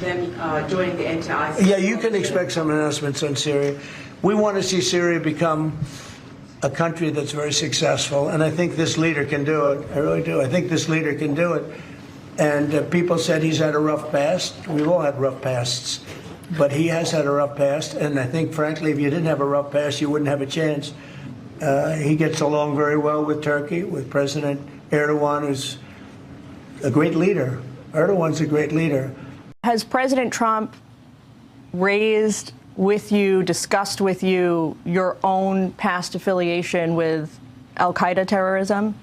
them joining the end to ISIS. Yeah, you can expect some announcements on Syria. We want to see Syria become a country that's very successful, and I think this leader can do it. I really do. I think this leader can do it. And people said he's had a rough past. We've all had rough pasts, but he has had a rough past. And I think, frankly, if you didn't have a rough past, you wouldn't have a chance. He gets along very well with Turkey, with President Erdogan, who's a great leader. Erdogan's a great leader. Has President Trump raised with you, discussed with you, your own past affiliation with Al-Qaeda terrorism?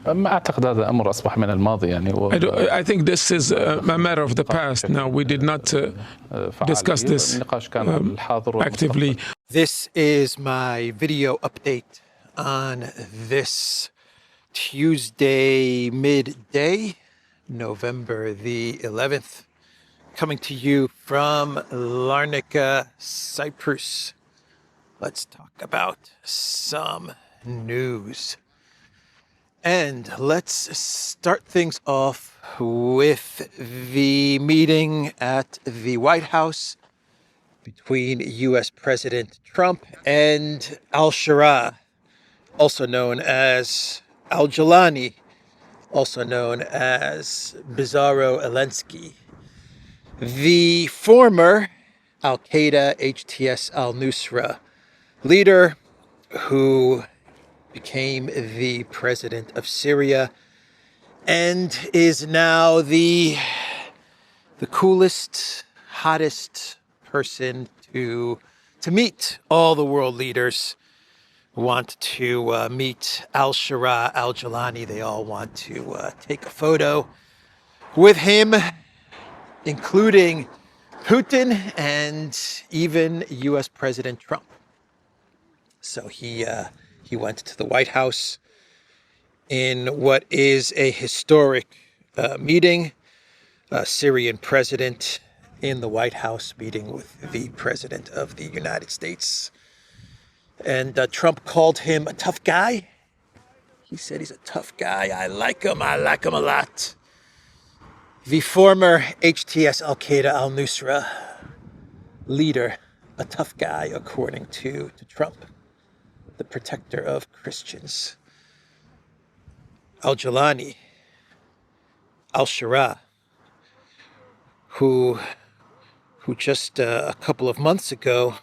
ما أعتقد هذا أمر أصبح من الماضي يعني. I think this is a matter of the past. Now, we did not discuss this actively. This is my video update on this Tuesday midday, November the 11th, coming to you from Larnaca, Cyprus. Let's talk about some news. And let's start things off with the meeting at the White House between U.S. President Trump and Al-Sharaa, also known as Al-Jilani, also known as Bizarro Zelensky, the former Al-Qaeda HTS al-Nusra leader who became the president of Syria and is now the coolest, hottest person to meet. All the world leaders want to meet Al-Sharaa, Al-Jilani. They all want to take a photo with him, including Putin and even U.S. President Trump. So he went to the White House in what is a historic meeting. Syrian president in the White House meeting with the president of the United States. And Trump called him a tough guy. He said he's a tough guy. I like him a lot. The former HTS Al-Qaeda al-Nusra leader, a tough guy, according to Trump, the protector of Christians. Al-Jilani, Al-Sharaa, who just a couple of months ago,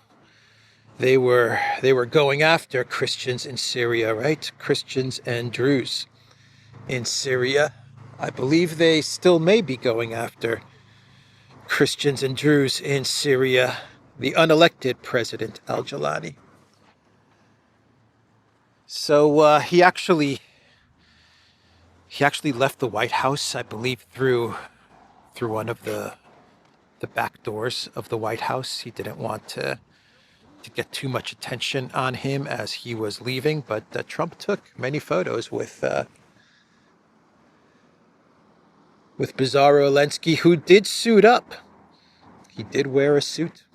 they were going after Christians in Syria, right? Christians and Druze in Syria. I believe they still may be going after Christians and Druze in Syria, the unelected president, Al-Jilani. So he actually left the White House, I believe, through one of the back doors of the White House. He didn't want to get too much attention on him as he was leaving, but Trump took many photos with Bizarro Zelensky, who did suit up. He did wear a suit,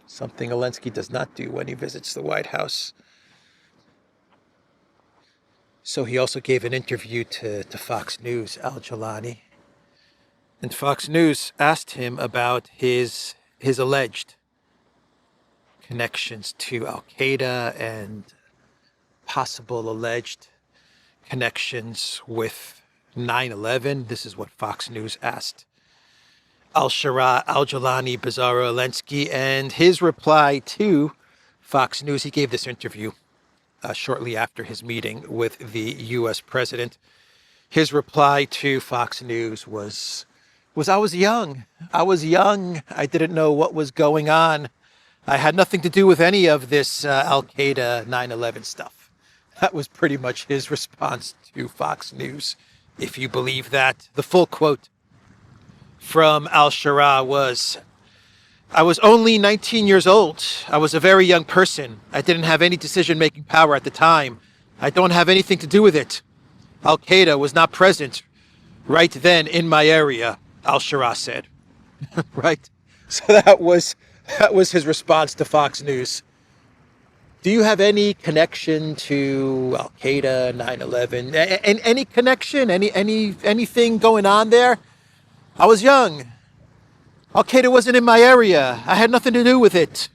something Zelensky does not do when he visits the White House. So he also gave an interview to Fox News, Al-Jilani. And Fox News asked him about his alleged connections to Al-Qaeda and possible alleged connections with 9/11. This is what Fox News asked Al-Sharaa, Al-Jilani, Bizarro Zelensky, and his reply to Fox News, he gave this interview shortly after his meeting with the U.S. president. His reply to Fox News was I was young. I didn't know what was going on. I had nothing to do with any of this Al-Qaeda 9/11 stuff. That was pretty much his response to Fox News, if you believe that. The full quote from Al-Sharaa was, I was only 19 years old. I was a very young person. I didn't have any decision-making power at the time. I don't have anything to do with it. Al-Qaeda was not present right then in my area, Al-Sharaa said. Right? So that was his response to Fox News. Do you have any connection to Al-Qaeda, 9/11? Any connection? Anything going on there? I was young. Al-Qaeda wasn't in my area. I had nothing to do with it.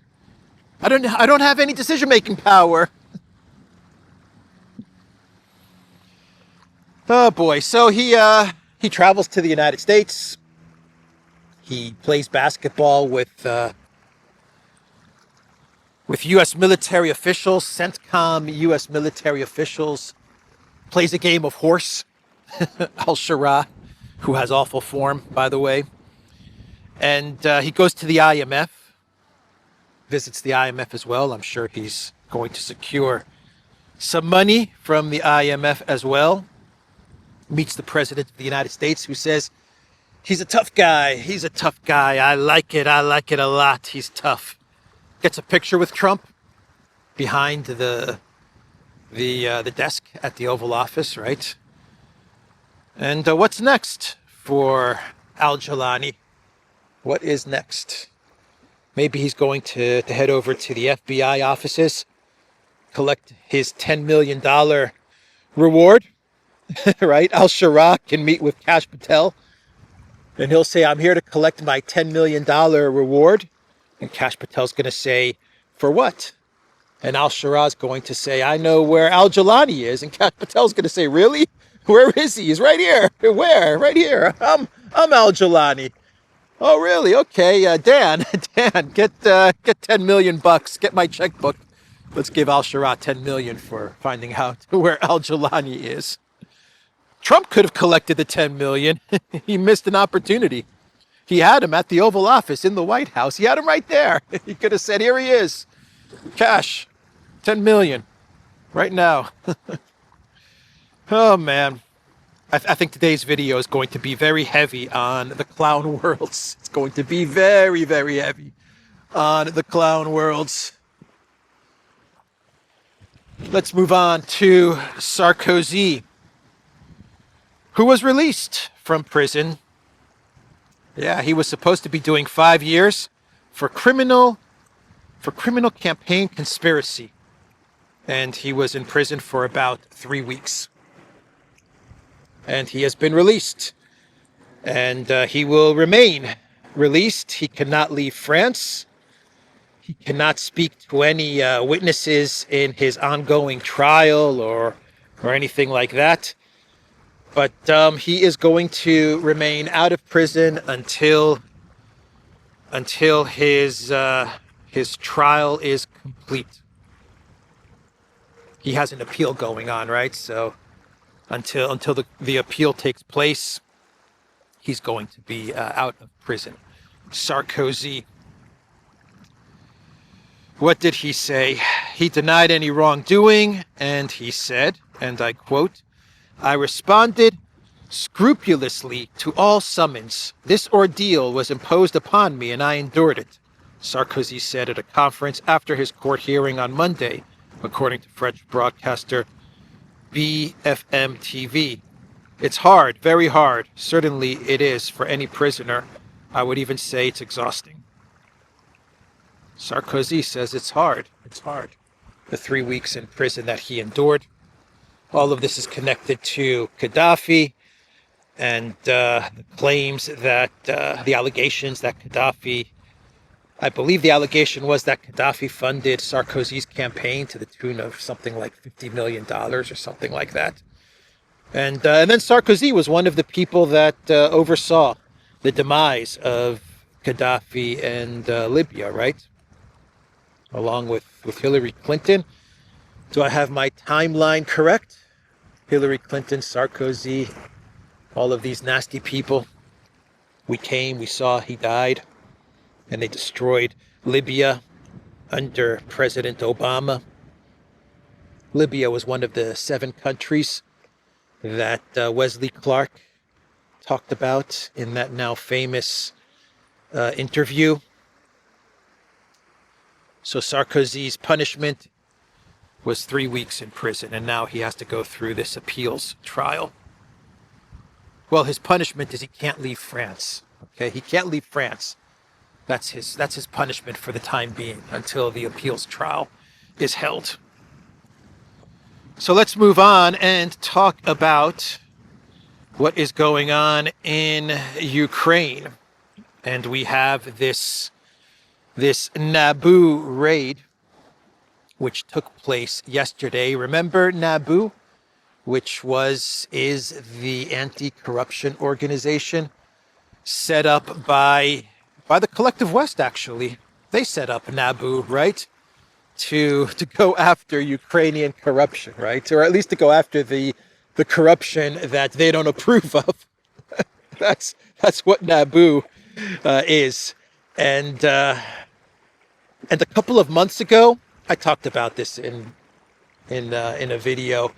I don't have any decision-making power. Oh boy. So he travels to the United States. He plays basketball with U.S. military officials, CENTCOM U.S. military officials. Plays a game of horse. Al-Sharaa, who has awful form, by the way. And he goes to the IMF, visits the IMF as well. I'm sure he's going to secure some money from the IMF as well. Meets the President of the United States, who says, he's a tough guy. He's a tough guy. I like it a lot. He's tough. Gets a picture with Trump behind the desk at the Oval Office, right? And what's next for Al-Jilani? What is next? Maybe he's going to head over to the FBI offices, collect his $10 million reward, right? Al-Sharaa can meet with Kash Patel, and he'll say, I'm here to collect my $10 million reward. And Kash Patel's going to say, for what? And Al-Sharaa is going to say, I know where Al-Jilani is. And Kash Patel's going to say, really? Where is he? He's right here. Where? Right here. I'm Al-Jilani. Oh, really? Okay. Dan, get 10 million bucks. Get my checkbook. Let's give Al-Sharaa 10 million for finding out where Al-Jilani is. Trump could have collected the 10 million. He missed an opportunity. He had him at the Oval Office in the White House. He had him right there. He could have said, here he is. Cash. 10 million. Right now. Oh, man. I think today's video is going to be very heavy on the clown worlds. It's going to be very, very heavy on the clown worlds. Let's move on to Sarkozy, who was released from prison. Yeah, he was supposed to be doing 5 years for criminal campaign conspiracy. And he was in prison for about 3 weeks. And he has been released. And he will remain released. He cannot leave France. He cannot speak to any witnesses in his ongoing trial or anything like that. But he is going to remain out of prison until his trial is complete. He has an appeal going on, right? So until the appeal takes place, he's going to be out of prison. Sarkozy. What did he say? He denied any wrongdoing, and he said, and I quote, I responded scrupulously to all summons. This ordeal was imposed upon me, and I endured it, Sarkozy said at a conference after his court hearing on Monday, according to French broadcaster BFM TV. It's hard, very hard. Certainly it is for any prisoner. I would even say it's exhausting. Sarkozy says it's hard. It's hard. The 3 weeks in prison that he endured. All of this is connected to Gaddafi and the claims that the allegations that Gaddafi, I believe the allegation was that Gaddafi funded Sarkozy's campaign to the tune of something like $50 million or something like that. And then Sarkozy was one of the people that oversaw the demise of Gaddafi and Libya, right? Along with Hillary Clinton. Do I have my timeline correct? Hillary Clinton, Sarkozy, all of these nasty people. We came, we saw, he died, and they destroyed Libya under President Obama. Libya was one of the 7 countries that Wesley Clark talked about in that now famous interview. So Sarkozy's punishment was 3 weeks in prison, and now he has to go through this appeals trial. Well, his punishment is he can't leave France. Okay, he can't leave France. That's his punishment for the time being until the appeals trial is held. So let's move on and talk about what is going on in Ukraine. and we have this Naboo raid, which took place yesterday. Remember Naboo, which is the anti-corruption organization set up by the Collective West, actually. They set up Naboo, right? To go after Ukrainian corruption, right? Or at least to go after the corruption that they don't approve of. That's what Naboo is. And a couple of months ago, I talked about this in a video,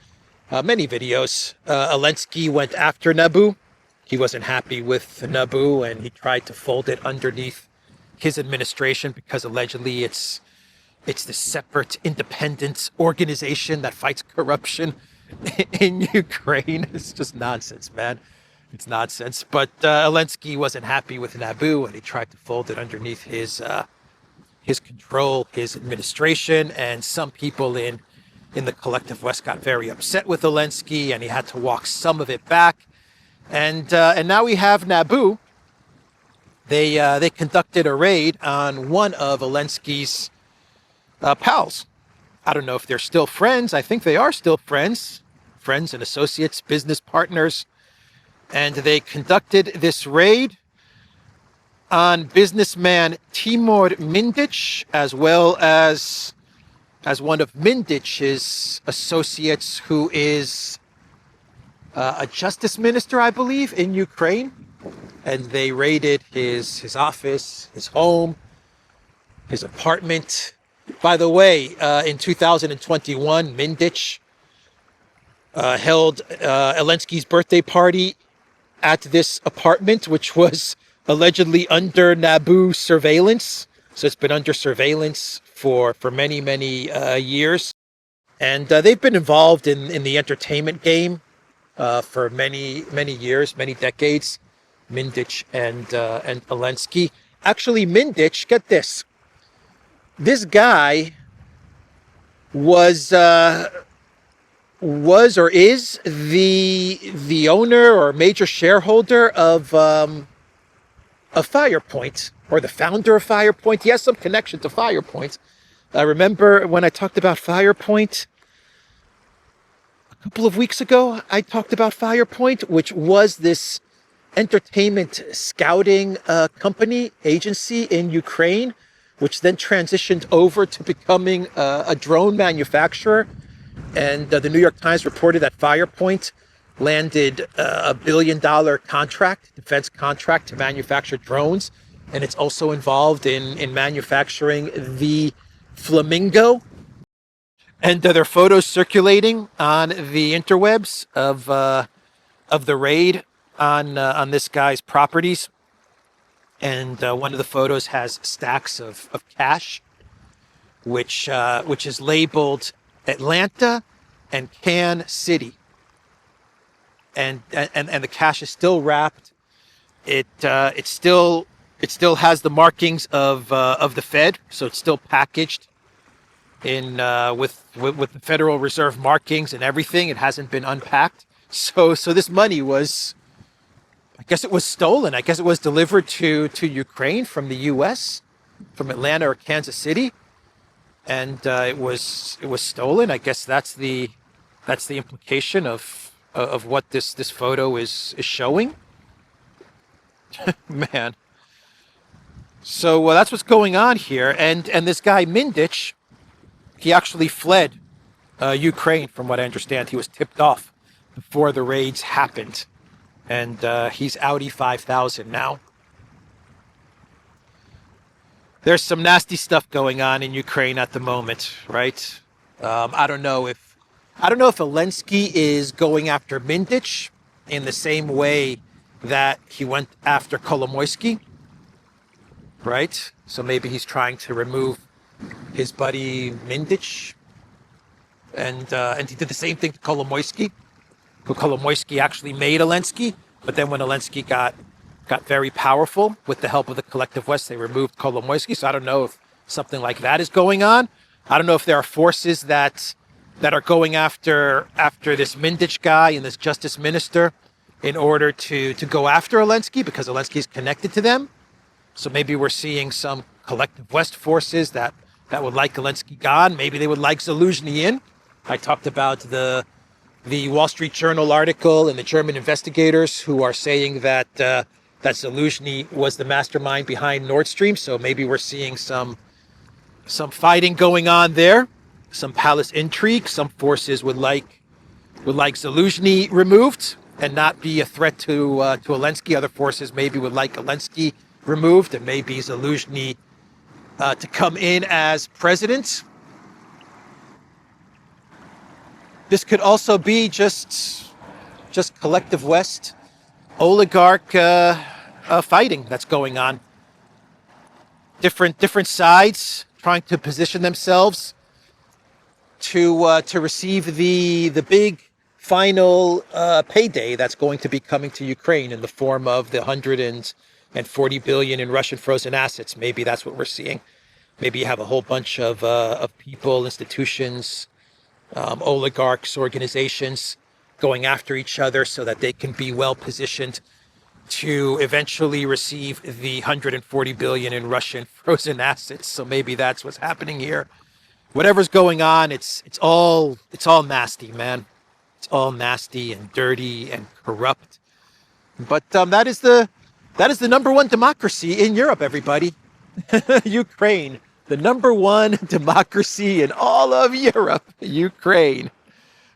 many videos. Zelensky went after Naboo. He wasn't happy with Naboo, and he tried to fold it underneath his administration because allegedly it's the separate independent organization that fights corruption in Ukraine. It's just nonsense, man. It's nonsense. But Zelensky wasn't happy with Naboo, and he tried to fold it underneath his control, his administration. And some people in the Collective West got very upset with Zelensky, and he had to walk some of it back. And now we have Naboo. They conducted a raid on one of Zelensky's pals. I don't know if they're still friends. I think they are still friends and associates, business partners. And they conducted this raid on businessman Timur Mindic, as well as one of Mindic's associates, who is a justice minister, I believe, in Ukraine. And they raided his office, his home, his apartment. By the way, in 2021, Mindic held Zelensky's birthday party at this apartment, which was allegedly under Naboo surveillance. So it's been under surveillance for many, many years. And they've been involved in the entertainment game for many, many years, many decades, Mindic and Zelensky. Actually, Mindic, get this. This guy was or is the owner or major shareholder of Firepoint, or the founder of Firepoint. He has some connection to Firepoint. Remember when I talked about Firepoint a couple of weeks ago? I talked about Firepoint, which was this entertainment scouting company, agency in Ukraine, which then transitioned over to becoming a drone manufacturer. And the New York Times reported that Firepoint landed a $1 billion contract, defense contract, to manufacture drones. And it's also involved in manufacturing the Flamingo. And there are photos circulating on the interwebs of the raid on this guy's properties. And one of the photos has stacks of cash, which is labeled Atlanta and Kansas City, and the cash is still wrapped. It still has the markings of the Fed, so it's still packaged in with the Federal Reserve markings and everything. It hasn't been unpacked. So this money was, I guess it was stolen. I guess it was delivered to Ukraine from the U.S., from Atlanta or Kansas City, and it was stolen. I guess that's the implication of what this photo is showing. Man. So that's what's going on here. And this guy Mindic, he actually fled Ukraine, from what I understand. He was tipped off before the raids happened. And he's Audi 5000 now. There's some nasty stuff going on in Ukraine at the moment, right? I don't know if Zelensky is going after Mindic in the same way that he went after Kolomoisky, right? So maybe he's trying to remove his buddy Mindic, and he did the same thing to Kolomoisky. Kolomoisky actually made Zelensky, but then when Zelensky got very powerful with the help of the Collective West, they removed Kolomoisky. So I don't know if something like that is going on. I don't know if there are forces that are going after this Mindic guy and this justice minister in order to go after Zelensky, because Zelensky is connected to them. So maybe we're seeing some collective West forces that would like Zelensky gone. Maybe they would like Zaluzhny in. I talked about the Wall Street Journal article and the German investigators who are saying that Zaluzhny was the mastermind behind Nord Stream. So maybe we're seeing some fighting going on there, some palace intrigue. Some forces would like Zaluzhny removed and not be a threat to Zelensky. Other forces maybe would like Zelensky removed and maybe Zaluzhny to come in as president. This could also be just collective West oligarch fighting that's going on. Different sides trying to position themselves to receive the big final payday that's going to be coming to Ukraine in the form of the 140 billion in Russian frozen assets. Maybe that's what we're seeing. Maybe you have a whole bunch of people, institutions, oligarchs, organizations going after each other so that they can be well positioned to eventually receive the 140 billion in Russian frozen assets. So maybe that's what's happening here. Whatever's going on, it's all nasty, man. It's all nasty and dirty and corrupt. But that is the number one democracy in Europe, everybody. Ukraine, the number one democracy in all of Europe, Ukraine.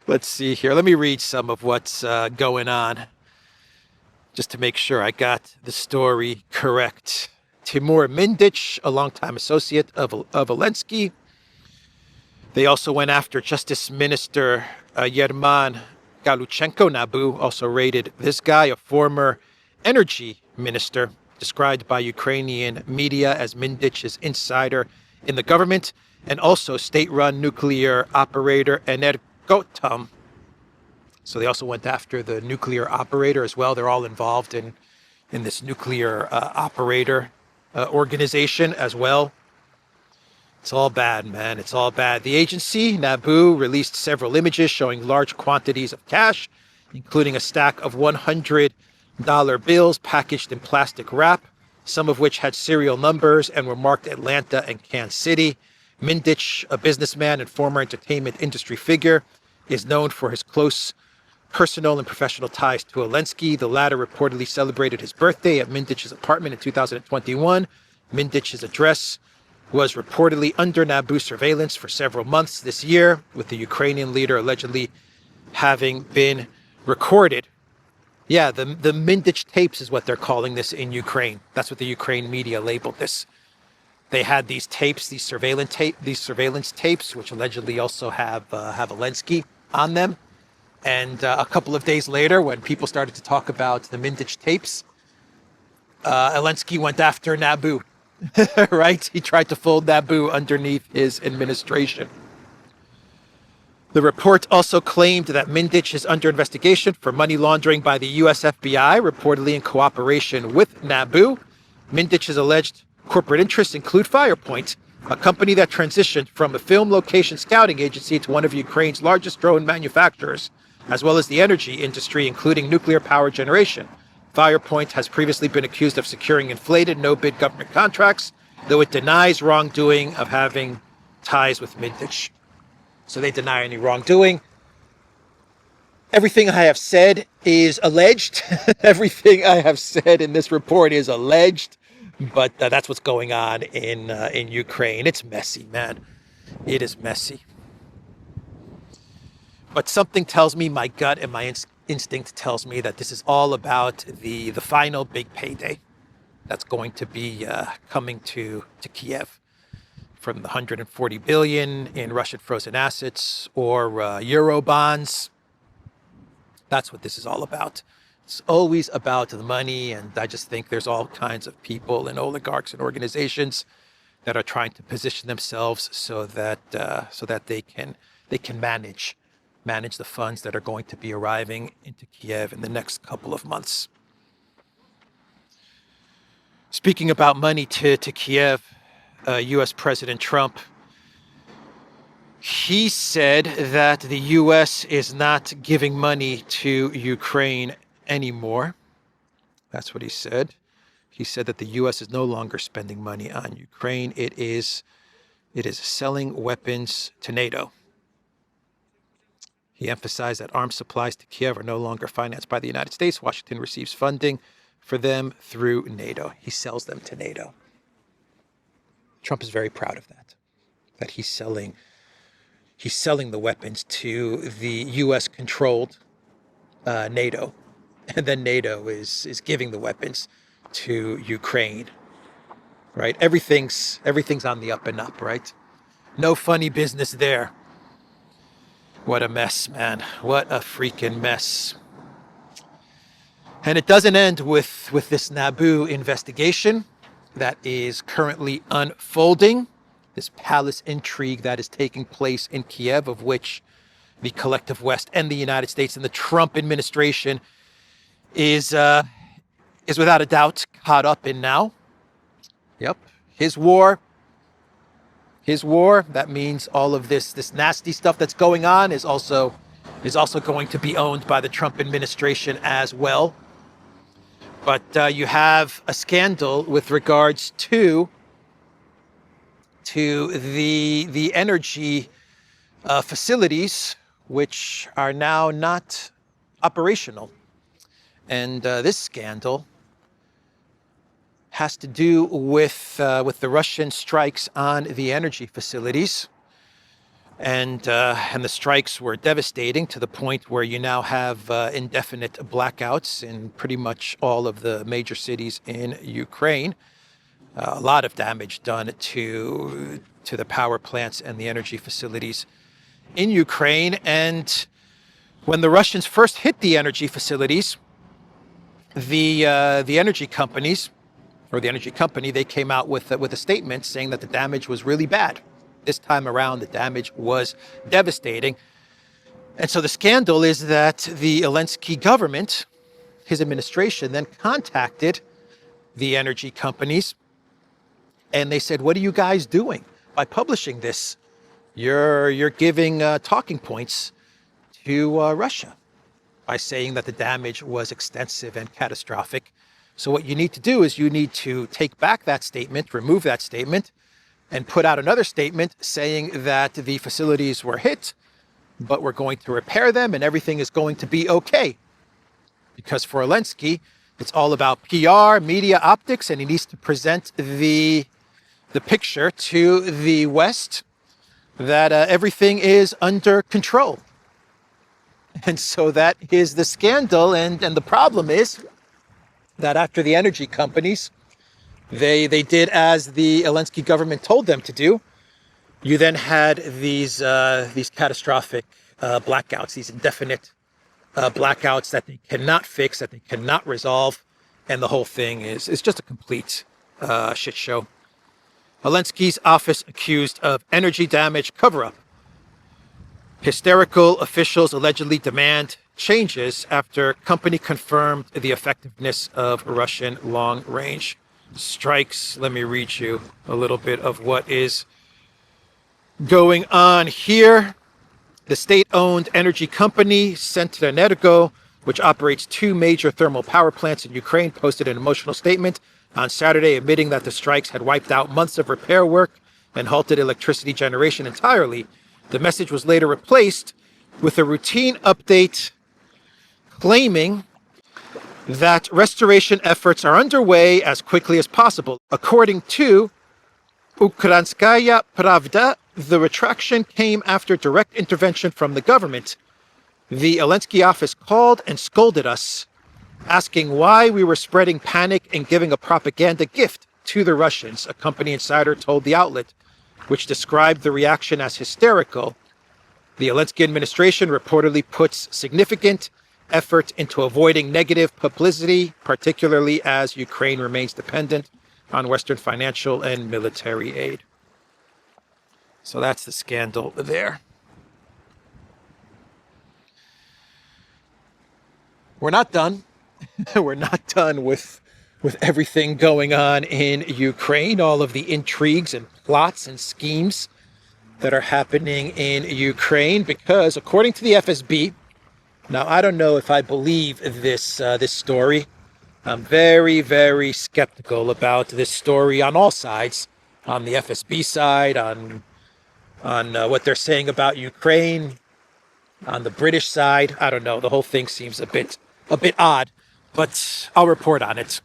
Let's see here. Let me read some of what's going on, just to make sure I got the story correct. Timur Mindich, a longtime associate of Zelensky. They also went after Justice Minister Yerman Galuchenko. NABU also raided this guy, a former energy minister, described by Ukrainian media as Mindich's insider in the government, and also state-run nuclear operator Energoatom. So they also went after the nuclear operator as well. They're all involved in this nuclear operator organization as well. It's all bad, man. It's all bad. The agency, NABU, released several images showing large quantities of cash, including a stack of $100 bills packaged in plastic wrap, some of which had serial numbers and were marked Atlanta and Kansas City. Mindich, a businessman and former entertainment industry figure, is known for his close personal and professional ties to Zelensky. The latter reportedly celebrated his birthday at Mindich's apartment in 2021. Mindich's address was reportedly under NABU surveillance for several months this year, with the Ukrainian leader allegedly having been recorded. Yeah, the Mindich tapes is what they're calling this in Ukraine. That's what the Ukraine media labeled this. They had these tapes, these surveillance tapes, which allegedly also have Zelensky on them. And a couple of days later, when people started to talk about the Mindich tapes, Zelensky went after NABU. Right? He tried to fold NABU underneath his administration. The report also claimed that Mindich is under investigation for money laundering by the US FBI, reportedly in cooperation with NABU. Mindich's alleged corporate interests include Firepoint, a company that transitioned from a film location scouting agency to one of Ukraine's largest drone manufacturers, as well as the energy industry, including nuclear power generation. Firepoint has previously been accused of securing inflated no-bid government contracts, though it denies wrongdoing of having ties with Mindich. So they deny any wrongdoing. Everything I have said is alleged. Everything I have said in this report is alleged, but that's what's going on in Ukraine. It's messy, man. It is messy. But something tells me, my gut and my instinct tells me that this is all about the final big payday that's going to be coming to Kiev from the 140 billion in Russian frozen assets or Euro bonds. That's what this is all about. It's always about the money, and I just think there's all kinds of people and oligarchs and organizations that are trying to position themselves so that they can manage the funds that are going to be arriving into Kiev in the next couple of months. Speaking about money to Kiev, U.S. President Trump, he said that the U.S. is not giving money to Ukraine anymore. That's what he said. He said that the U.S. is no longer spending money on Ukraine. It is selling weapons to NATO. He emphasized that arms supplies to Kiev are no longer financed by the United States. Washington receives funding for them through NATO. He sells them to NATO. Trump is very proud of that he's selling the weapons to the U.S.-controlled NATO, and then NATO is giving the weapons to Ukraine, right? Everything's on the up and up, right? No funny business there. What a mess, man. What a freaking mess. And it doesn't end with this Naboo investigation that is currently unfolding, this palace intrigue that is taking place in Kiev, of which the collective West and the United States and the Trump administration is without a doubt caught up in now. Yep, his war. That means all of this nasty stuff that's going on is also going to be owned by the Trump administration as well. But you have a scandal with regards to the energy facilities, which are now not operational. And this scandal has to do with the Russian strikes on the energy facilities. And the strikes were devastating to the point where you now have indefinite blackouts in pretty much all of the major cities in Ukraine. A lot of damage done to the power plants and the energy facilities in Ukraine. And when the Russians first hit the energy facilities, the energy companies, or the energy company, they came out with a statement saying that the damage was really bad. This time around, the damage was devastating. And so the scandal is that the Zelensky government, his administration, then contacted the energy companies, and they said, "What are you guys doing by publishing this? You're giving talking points to Russia by saying that the damage was extensive and catastrophic. So what you need to do is you need to take back that statement, remove that statement, and put out another statement saying that the facilities were hit, but we're going to repair them and everything is going to be okay." Because for Zelensky, it's all about PR, media, optics, and he needs to present the picture to the West that everything is under control. And so that is the scandal. And the problem is that after the energy companies, they did as the Zelensky government told them to do, you then had these catastrophic blackouts, these indefinite blackouts that they cannot fix, that they cannot resolve. And the whole thing is just a complete shit show. Zelensky's office accused of energy damage cover-up. Hysterical officials allegedly demand changes after company confirmed the effectiveness of Russian long-range strikes. Let me read you a little bit of what is going on here. The state-owned energy company Centrenergo, which operates 2 major thermal power plants in Ukraine, posted an emotional statement on Saturday admitting that the strikes had wiped out months of repair work and halted electricity generation entirely. The message was later replaced with a routine update claiming that restoration efforts are underway as quickly as possible. According to Ukrainskaya Pravda, the retraction came after direct intervention from the government. The Zelensky office called and scolded us, asking why we were spreading panic and giving a propaganda gift to the Russians, a company insider told the outlet, which described the reaction as hysterical. The Zelensky administration reportedly puts significant effort into avoiding negative publicity, particularly as Ukraine remains dependent on Western financial and military aid. So that's the scandal there. We're not done. We're not done with everything going on in Ukraine, all of the intrigues and plots and schemes that are happening in Ukraine, because according to the FSB, now I don't know if I believe this story, I'm very, very skeptical about this story on all sides, on the FSB side, on what they're saying about Ukraine, on the British side. I don't know. The whole thing seems a bit odd, but I'll report on it.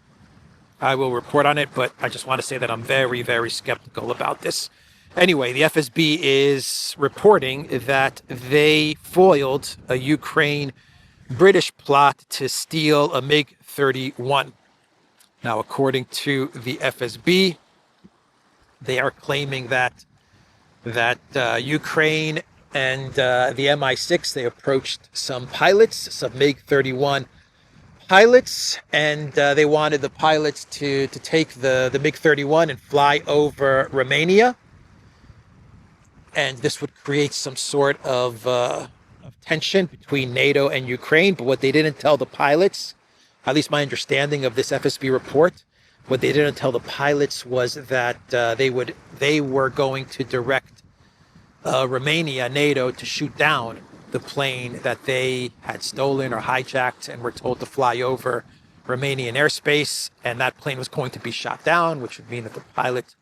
I will report on it, but I just want to say that I'm very, very skeptical about this. Anyway, the FSB is reporting that they foiled a Ukraine-British plot to steal a MiG-31. Now, according to the FSB, they are claiming that Ukraine and the MI6, they approached some pilots, some MiG-31 pilots, and they wanted the pilots to take the MiG-31 and fly over Romania. And this would create some sort of tension between NATO and Ukraine. But what they didn't tell the pilots, at least my understanding of this FSB report, what they didn't tell the pilots was that they were going to direct Romania, NATO, to shoot down the plane that they had stolen or hijacked and were told to fly over Romanian airspace. And that plane was going to be shot down, which would mean that the pilot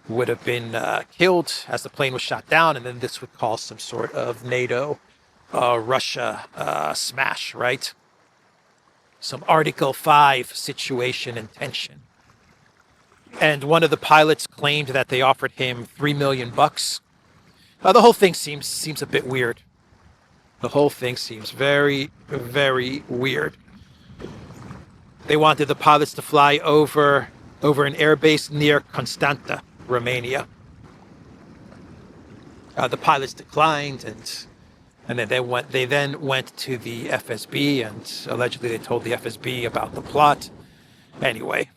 would have been killed as the plane was shot down. And then this would cause some sort of NATO-Russia smash, right? Some Article 5 situation and tension. And one of the pilots claimed that they offered him $3 million. The whole thing seems a bit weird. The whole thing seems very, very weird. They wanted the pilots to fly over an airbase near Constanta, Romania. The pilots declined, and then they went to the FSB, and allegedly they told the FSB about the plot. Anyway,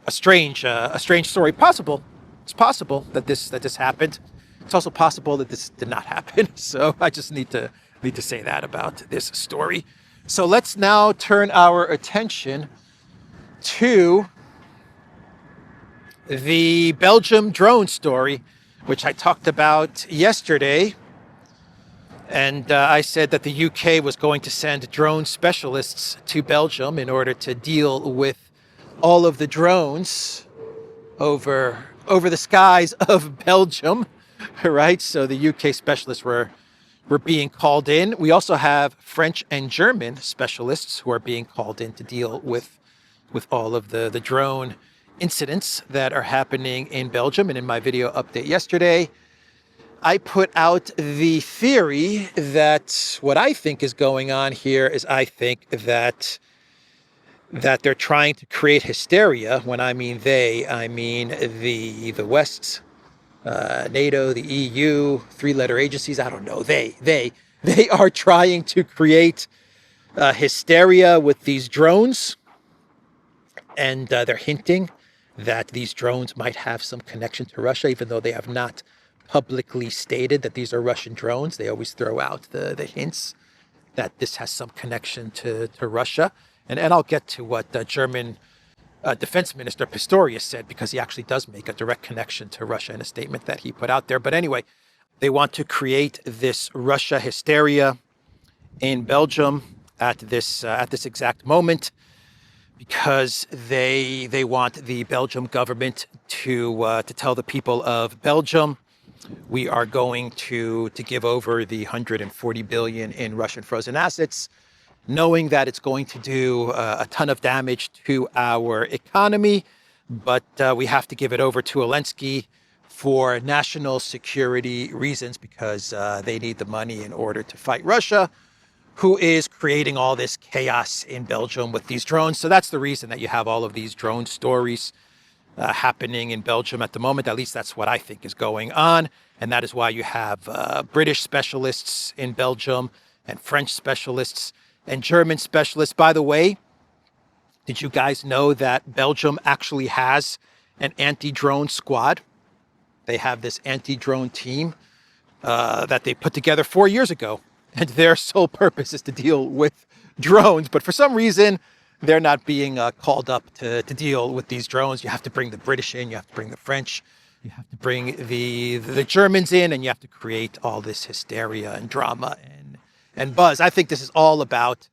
a strange story. It's possible that this happened. It's also possible that this did not happen. So I just need to say that about this story. So let's now turn our attention to the Belgium drone story, which I talked about yesterday. And I said that the UK was going to send drone specialists to Belgium in order to deal with all of the drones over the skies of Belgium, right? So the UK specialists were being called in. We also have French and German specialists who are being called in to deal with all of the drone incidents that are happening in Belgium. And in my video update yesterday, I put out the theory that what I think is going on here is I think that they're trying to create hysteria. When I mean they, I mean the West, NATO, the EU, three-letter agencies. I don't know. They are trying to create hysteria with these drones, and they're hinting that these drones might have some connection to Russia, even though they have not publicly stated that these are Russian drones. They always throw out the hints that this has some connection to Russia. And I'll get to what German Defense Minister Pistorius said, because he actually does make a direct connection to Russia in a statement that he put out there. But anyway, they want to create this Russia hysteria in Belgium at this exact moment, because they want the Belgium government to tell the people of Belgium, we are going to give over the 140 billion in Russian frozen assets, knowing that it's going to do a ton of damage to our economy, but we have to give it over to Zelensky for national security reasons, because they need the money in order to fight Russia, who is creating all this chaos in Belgium with these drones. So that's the reason that you have all of these drone stories happening in Belgium at the moment. At least that's what I think is going on. And that is why you have British specialists in Belgium and French specialists and German specialists. By the way, did you guys know that Belgium actually has an anti-drone squad? They have this anti-drone team that they put together 4 years ago. And their sole purpose is to deal with drones. But for some reason, they're not being called up to deal with these drones. You have to bring the British in. You have to bring the French. You have to bring the Germans in. And you have to create all this hysteria and drama and buzz. I think this is all about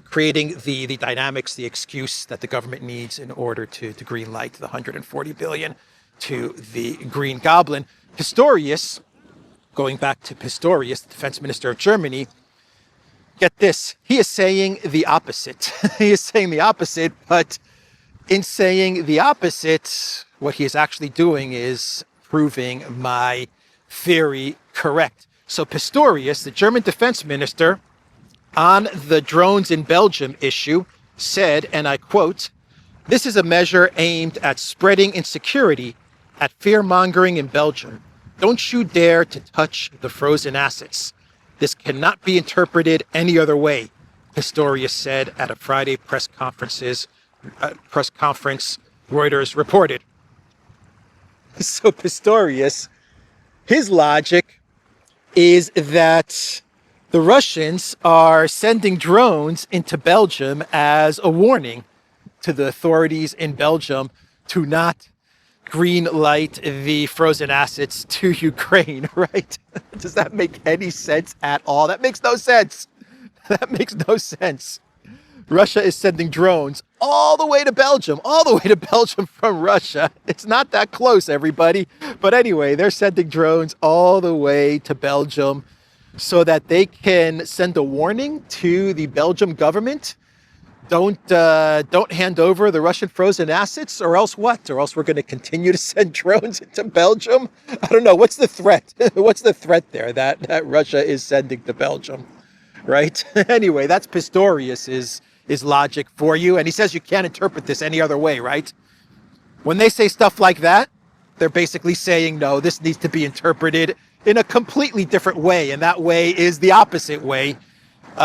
creating the dynamics, the excuse that the government needs in order to green light the 140 billion to the Green Goblin. Pistorius, going back to Pistorius, the defense minister of Germany, get this, he is saying the opposite. He is saying the opposite, but in saying the opposite, what he is actually doing is proving my theory correct. So Pistorius, the German defense minister, on the drones in Belgium issue, said, and I quote, "This is a measure aimed at spreading insecurity, at fear-mongering in Belgium. Don't you dare to touch the frozen assets. This cannot be interpreted any other way," Pistorius said at a Friday press conference, Reuters reported. So Pistorius, his logic is that the Russians are sending drones into Belgium as a warning to the authorities in Belgium to not green light the frozen assets to Ukraine, right? Does that make any sense at all? That makes no sense. That makes no sense. Russia is sending drones all the way to Belgium from Russia. It's not that close, everybody. But anyway, they're sending drones all the way to Belgium so that they can send a warning to the Belgium government. Don't hand over the Russian frozen assets, or else what? Or else we're going to continue to send drones into Belgium? I don't know. What's the threat? What's the threat there that Russia is sending to Belgium, right? Anyway, that's Pistorius's logic for you. And he says you can't interpret this any other way, right? When they say stuff like that, they're basically saying, no, this needs to be interpreted in a completely different way. And that way is the opposite way.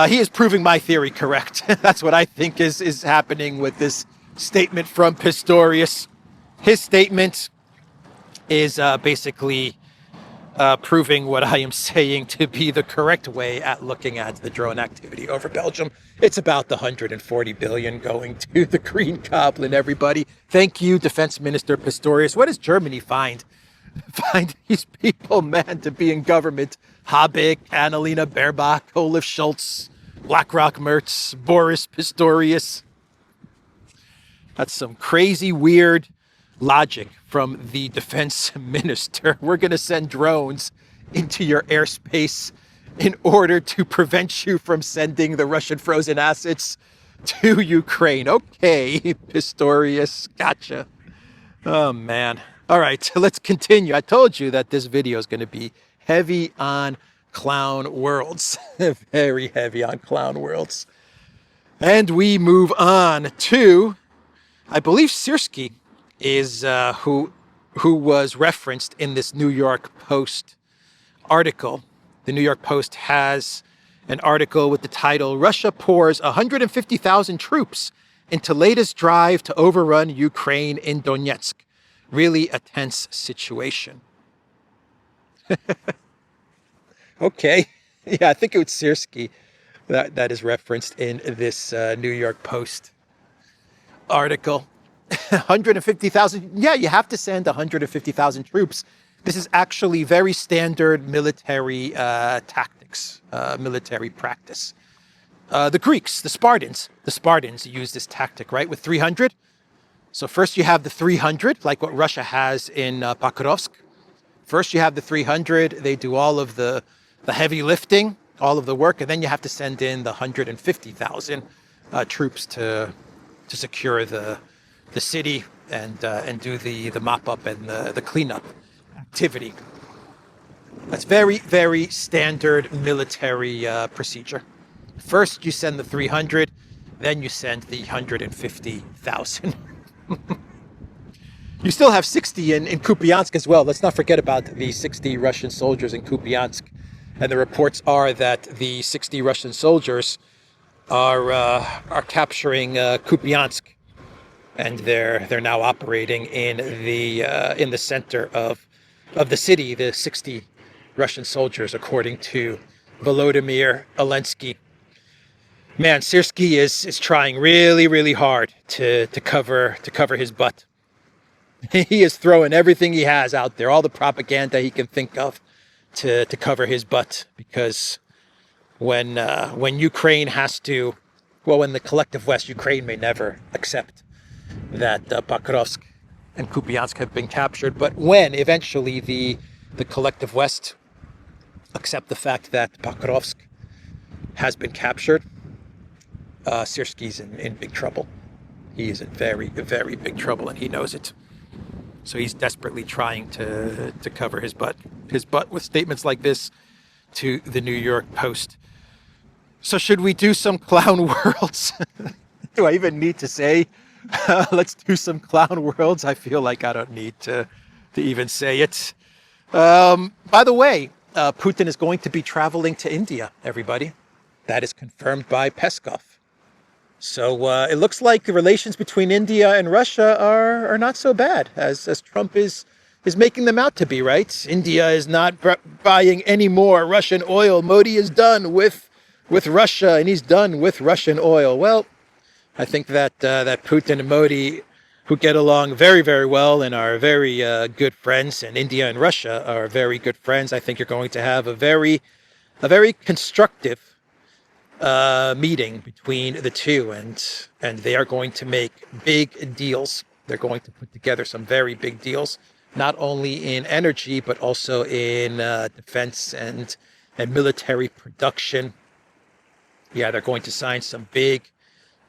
He is proving my theory correct. That's what I think is happening with this statement from Pistorius. His statement is basically proving what I am saying to be the correct way at looking at the drone activity over Belgium. It's about the 140 billion going to the Green Goblin, everybody. Thank you, Defense Minister Pistorius. What does Germany find these people, man, to be in government? Habeck, Annalena Baerbock, Olaf Scholz, BlackRock Mertz, Boris Pistorius. That's some crazy, weird logic from the defense minister. We're going to send drones into your airspace in order to prevent you from sending the Russian frozen assets to Ukraine. Okay, Pistorius, gotcha. Oh, man. All right, let's continue. I told you that this video is going to be heavy on clown worlds. Very heavy on clown worlds. And we move on to, I believe Syrsky is who was referenced in this New York Post article. The New York Post has an article with the title, "Russia Pours 150,000 Troops into Latest Drive to Overrun Ukraine in Donetsk. Really a tense situation." Okay. Yeah, I think it was Syrsky that is referenced in this New York Post article. 150,000. Yeah, you have to send 150,000 troops. This is actually very standard military tactics, military practice. The Greeks, the Spartans use this tactic, right? With 300. So first you have the 300, like what Russia has in Pakrovsk. First you have the 300. They do all of the heavy lifting, all of the work, and then you have to send in the 150,000 troops to secure the city and do the mop up and the cleanup activity. That's very, very standard military procedure. First you send the 300, then you send the 150,000. You still have 60 in Kupiansk as well. Let's not forget about the 60 Russian soldiers in Kupiansk. And the reports are that the 60 Russian soldiers are capturing Kupiansk, and they're now operating in the center of the city. The 60 Russian soldiers, according to Volodymyr Zelensky. Man, Syrsky is trying really, really hard to cover his butt. He is throwing everything he has out there, all the propaganda he can think of, to cover his butt. Because when Ukraine has to well, in the collective West, Ukraine may never accept that Pokrovsk and Kupiansk have been captured. But when eventually the collective West accept the fact that Pokrovsk has been captured, Syrski's in big trouble. He is in very, very big trouble, and he knows it. So he's desperately trying to cover his butt with statements like this to the New York Post. So should we do some clown worlds? Do I even need to say, let's do some clown worlds? I feel like I don't need to even say it. By the way, Putin is going to be traveling to India, everybody. That is confirmed by Peskov. So it looks like the relations between India and Russia are not so bad as Trump is making them out to be, right? India is not buying any more Russian oil. Modi is done with Russia, and he's done with Russian oil. Well, I think that Putin and Modi, who get along very, very well and are very good friends, and India and Russia are very good friends, I think you're going to have a very constructive meeting between the two, and they are going to make big deals. They're going to put together some very big deals, not only in energy, but also in defense and military production. Yeah, they're going to sign some big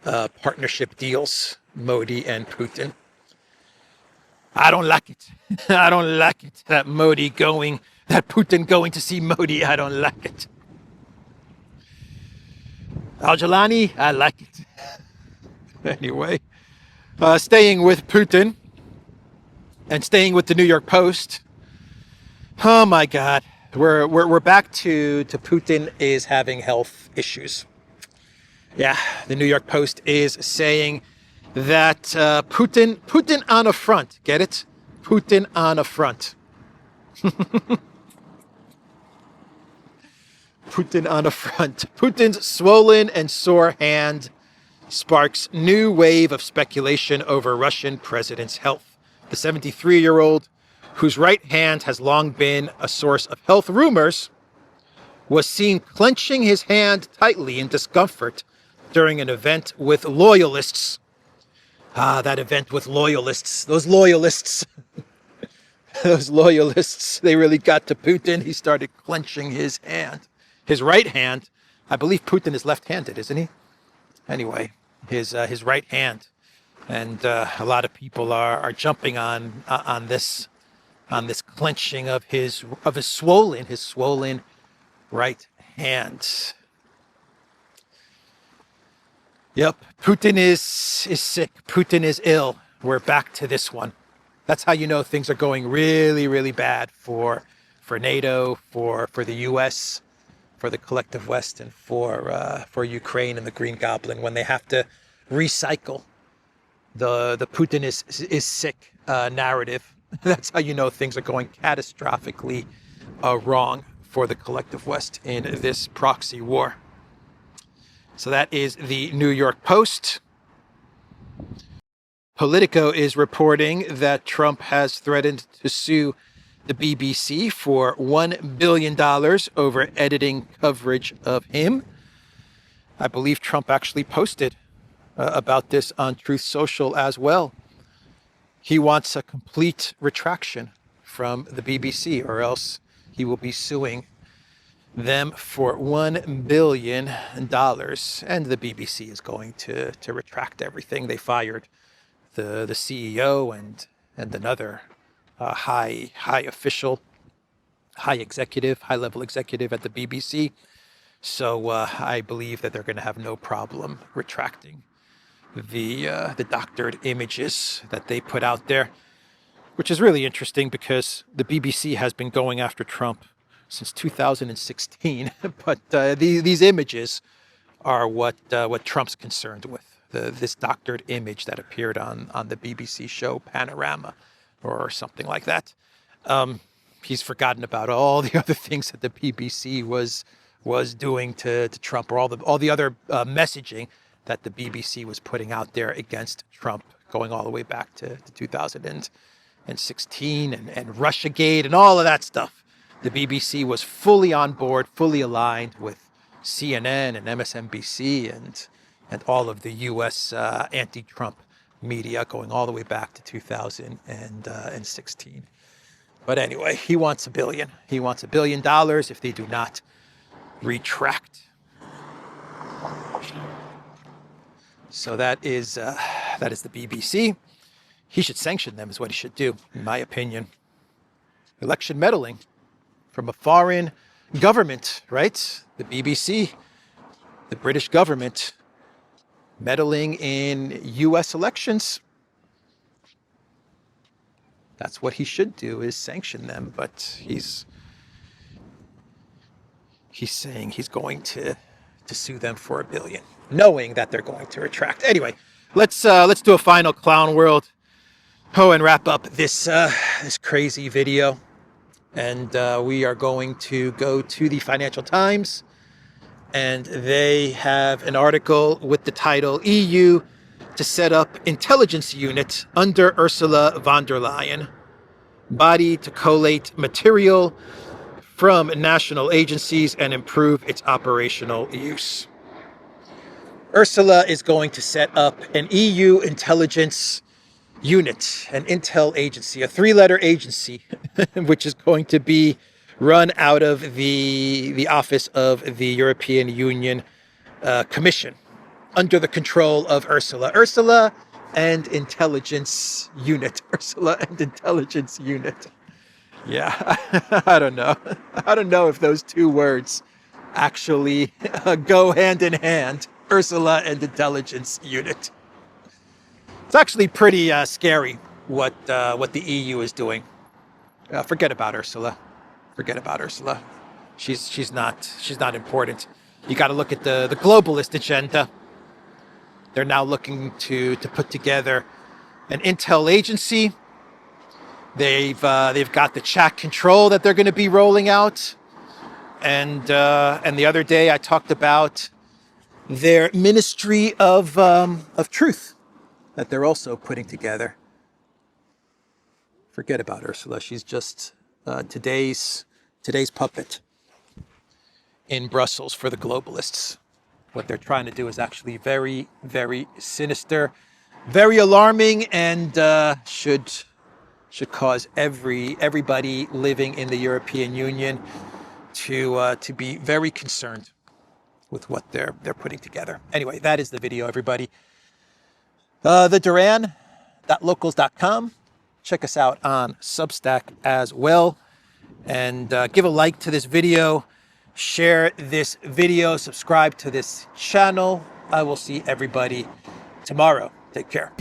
partnership deals, Modi and Putin. I don't like it. I don't like it. That Putin going to see Modi, I don't like it. Al-Jalani, I like it. Anyway, staying with Putin and staying with the New York Post. Oh my God, we're back to Putin is having health issues. Yeah, the New York Post is saying that Putin on a front. Get it? Putin on a front. Putin on a front. Putin's swollen and sore hand sparks new wave of speculation over Russian president's health. The 73-year-old, whose right hand has long been a source of health rumors, was seen clenching his hand tightly in discomfort during an event with loyalists. That event with loyalists. Those loyalists. Those loyalists, they really got to Putin. He started clenching his hand. His right hand, I believe Putin is left-handed, isn't he? Anyway, his right hand, and a lot of people are jumping on this clenching of his swollen right hand. Yep, Putin is sick. Putin is ill. We're back to this one. That's how you know things are going really, really bad for NATO, for the U.S., for the collective West, and for Ukraine and the Green Goblin, when they have to recycle the Putin is sick narrative. That's how you know things are going catastrophically wrong for the collective West in this proxy war. So that is the New York Post. Politico is reporting that Trump has threatened to sue the BBC for $1 billion over editing coverage of him. I believe Trump actually posted about this on Truth Social as well. He wants a complete retraction from the BBC, or else he will be suing them for $1 billion. And the BBC is going to retract everything. They fired the CEO and another high level executive at the BBC. So I believe that they're going to have no problem retracting the doctored images that they put out there, which is really interesting because the BBC has been going after Trump since 2016. But these images are what Trump's concerned with. This doctored image that appeared on the BBC show Panorama, or something like that. He's forgotten about all the other things that the BBC was doing to Trump, or all the other messaging that the BBC was putting out there against Trump, going all the way back to 2016 and Russiagate and all of that stuff. The BBC was fully on board, fully aligned with CNN and MSNBC and all of the U.S. Anti-Trump media going all the way back to 2016. But anyway, he wants $1 billion. He wants $1 billion if they do not retract. So that is the BBC. He should sanction them, is what he should do, in my opinion. Election meddling from a foreign government, right? The BBC, the British government, meddling in U.S. elections. That's what he should do, is sanction them. But he's saying he's going to sue them for $1 billion, knowing that they're going to retract. Anyway, let's do a final Clown World. And wrap up this crazy video. And we are going to go to the Financial Times, and they have an article with the title "EU to set up intelligence unit under Ursula von der Leyen, body to collate material from national agencies and improve its operational use." Ursula is going to set up an EU intelligence unit, an intel agency, a 3-letter agency, which is going to be run out of the office of the European Union Commission, under the control of Ursula. Ursula and Intelligence Unit. Ursula and Intelligence Unit. Yeah, I don't know. I don't know if those two words actually go hand in hand. Ursula and Intelligence Unit. It's actually pretty scary what the EU is doing. Forget about Ursula. Forget about Ursula. She's not important. You got to look at the globalist agenda. They're now looking to put together an intel agency. They've got the chat control that they're going to be rolling out, and the other day I talked about their Ministry of Truth that they're also putting together. Forget about Ursula. She's just today's puppet in Brussels for the globalists. What they're trying to do is actually very, very sinister, very alarming, and should cause everybody living in the European Union to be very concerned with what they're putting together. Anyway, that is the video, everybody. The Duran.locals.com. Check us out on Substack as well. And give a like to this video. Share this video. Subscribe to this channel. I will see everybody tomorrow. Take care.